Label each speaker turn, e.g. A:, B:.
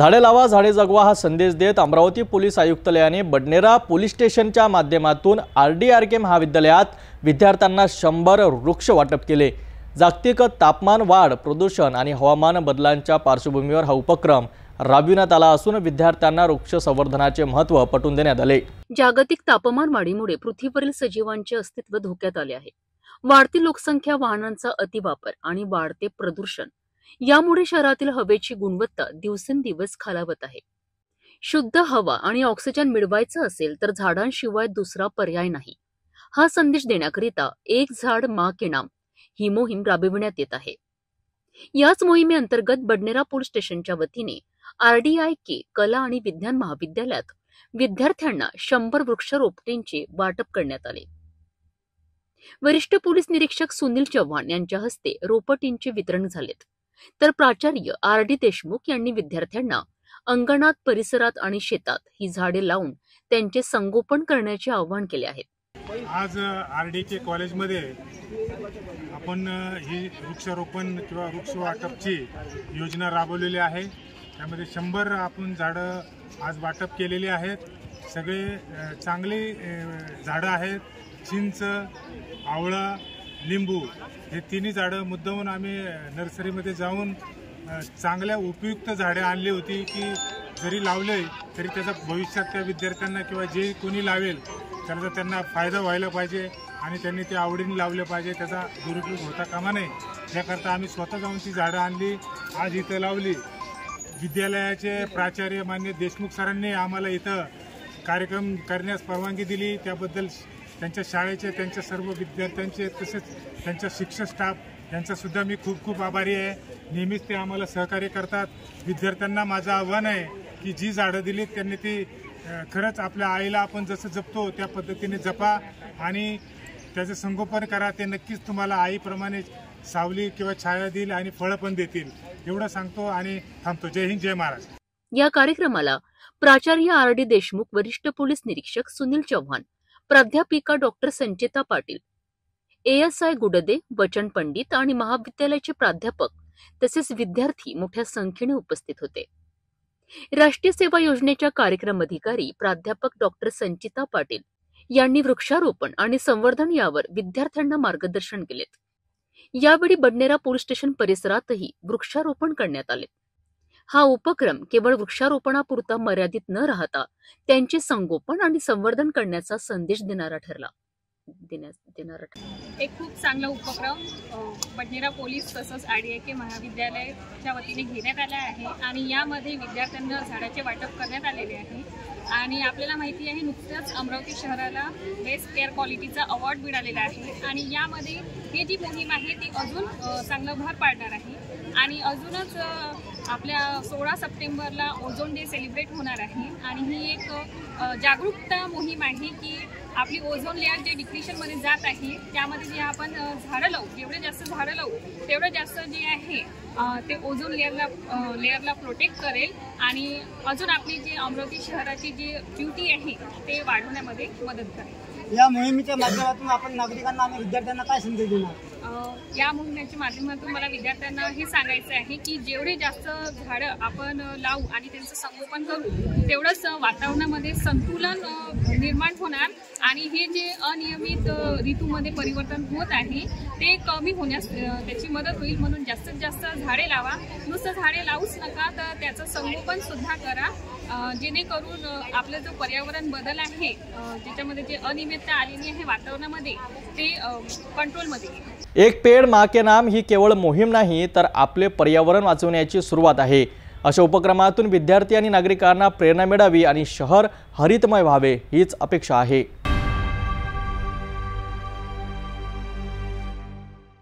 A: झाडे लावा झाडे जगवा हा संदेश देत अमरावती पोलीस आयुक्तालयाने बडनेरा पोलीस स्टेशनच्या माध्यमातून RDRK महाविद्यालयात विद्यार्थ्यांना 100 वृक्ष वाटप केले। जागतिक तापमान वाढ, प्रदूषण आणि हवामान बदलांच्या पार्श्वभूमीवर हा उपक्रम राबविण्यात आला असून विद्यार्थ्यांना वृक्ष संवर्धनाचे महत्त्व पटवून देण्यात आले।
B: जागतिक तापमान वाढीमुळे पृथ्वीवरील सजीवांचे अस्तित्व धोक्यात आले आहे। वाढती लोकसंख्या, वाहनांचा अतिवापर आणि वाढते प्रदूषण यामुळे शहरातील हवेची गुणवत्ता दिवसेंदिवस खालावत आहे। शुद्ध हवा आणि ऑक्सिजन मिळवायचा असेल तर झाडांशिवाय दुसरा पर्याय नाही। हा संदेश देण्याकरिता एक झाड माँ के नाम ही मोहीम राबविण्यात येत आहे। याच मोहिमेअंतर्गत बडनेरा पोलीस स्टेशनच्या वतीने RDRK कला आणि विज्ञान महाविद्यालयात विद्यार्थ्यांना 100 वृक्षरोपटींचे वाटप करण्यात आले। वरिष्ठ पोलीस निरीक्षक सुनील चव्हाण यांच्या हस्ते रोपटींचे वितरण झालेत, तर प्राचार्य RD देशमुख यांनी विद्यार्थ्यांना अंगणात, परिसरात आणि शेतात ही झाडे लावून त्यांचे संगोपन करण्याचे आवाहन केले आहे।
C: आज RDK कॉलेजमध्ये आपण ही वृक्षारोपण किंवा वृक्ष वाटपची योजना राबवलेली आहे। त्यामध्ये 100 आपण झाडं आज वाटप केलेली आहेत। सगळे चांगली झाडं आहेत। चिंच, आवळा, लिंबू हे तिन्ही झाडं मुद्दामून आम्ही नर्सरीमध्ये जाऊन चांगल्या उपयुक्त झाडे आणली होती की जरी लावले तरी त्याचा भविष्यात त्या विद्यार्थ्यांना किंवा जे कोणी लावेल त्याचा त्यांना फायदा व्हायला पाहिजे आणि त्यांनी ते आवडीने लावले पाहिजे, त्याचा दुरुपयोग होता कामा नये याकरता आम्ही स्वतः जाऊन ती झाडं आणली, आज इथं लावली। विद्यालयाचे प्राचार्य मान्य देशमुख सरांनी आम्हाला इथं कार्यक्रम करण्यास परवानगी दिली, त्याबद्दल त्यांच्या शाळेचे, त्यांच्या सर्व विद्यार्थ्यांचे तसेच त्यांच्या शिक्षक स्टाफ यांचा सुद्धा मी खूप खूप आभारी आहे। नेहमीच ते आम्हाला सहकार्य करतात। विद्यार्थ्यांना माझं आव्हान आहे की जी झाडं दिलीत त्यांनी ती खरंच आपल्या आईला आपण जसं जपतो त्या पद्धतीने जपा आणि त्याचं संगोपन करा। ते नक्कीच तुम्हाला आईप्रमाणे सावली किंवा छाया देईल आणि फळं पण देतील, एवढं सांगतो आणि थांबतो। जय हिंद, जय महाराष्ट्र।
B: या कार्यक्रमाला प्राचार्य RD देशमुख, वरिष्ठ पोलीस निरीक्षक सुनील चव्हाण, प्राध्यापिका डॉक्टर संचिता पाटील, ASI गुडदे, वचन पंडित आणि महाविद्यालयाचे प्राध्यापक तसेच विद्यार्थी मोठ्या संख्येने उपस्थित होते। राष्ट्रीय सेवा योजनेच्या कार्यक्रम अधिकारी प्राध्यापक डॉक्टर संचिता पाटील यांनी वृक्षारोपण आणि संवर्धन यावर विद्यार्थ्यांना मार्गदर्शन केलेत। यावेळी बडनेरा पोलीस स्टेशन परिसरातही वृक्षारोपण करण्यात आले। हा उपक्रम केवळ वृक्षारोपणापुरता मर्यादित न राहता त्यांचे संगोपन आणि संवर्धन करण्याचा संदेश देणारा ठरला।
D: एक खूप चांगला उपक्रम बडनेरा पोलीस तसंच RDRK महाविद्यालयाच्या वतीने घेण्यात आला आहे आणि यामध्ये विद्यार्थ्यांना झाडाचे वाटप करण्यात आलेले आहे। आणि आपल्याला माहिती आहे नुकत्याच अमरावती शहराला बेस्ट एअर क्वालिटीचा अवॉर्ड मिळालेला आहे आणि यामध्ये ही जी मोहीम आहे ती अजून चांगलं भर पाडणार आहे आणि अजूनच आपल्या 16 सप्टेंबरला ओझोन डे सेलिब्रेट होणार आहे आणि ही एक जागरूकता मोहीम आहे की आपली ओझोन लेअर जे डिप्रेशनमध्ये जात आहे त्यामध्ये जे आपण झाडं लावू, जेवढे जास्त झाडं लावू तेवढं जास्त जे आहे ते ओझोन लेअरला प्रोटेक्ट करेल आणि अजून आपली जी अमरावती शहराची जी ब्युटी आहे ते वाढवण्यामध्ये मदत करेल।
E: या मोहिमेच्या माध्यमातून आपण नागरिकांना आणि विद्यार्थ्यांना काय संदेश देणार?
D: या मोहिमेच्या माध्यमातून मला विद्यार्थ्यांना हे सांगायचं आहे की जेवढे जास्त झाडं आपण लावू आणि त्यांचं संगोपन करू तेवढंच वातावरणामध्ये संतुलन निर्माण होणार आणि हे जे अनियमित ऋतूमध्ये परिवर्तन होत आहे ते कमी होण्यास त्याची मदत होईल। म्हणून जास्तीत जास्त झाडे लावा, नुसतं झाडे लावूच नका तर त्याचं संगोपन सुद्धा करा, जेणेकरून आपलं जो पर्यावरण बदल आहे ज्याच्यामध्ये जे अनियमितता आलेली आहे वातावरणामध्ये ते कंट्रोलमध्ये येईल।
A: एक पेड़ माँ के नाम ही केवळ मोहीम नाही तर आपले पर्यावरण वाचवण्याची सुरुवात आहे। अशा उपक्रमातून विद्यार्थी आणि नागरिकांना प्रेरणा मिळावी आणि शहर हरितमय व्हावे हीच अपेक्षा आहे।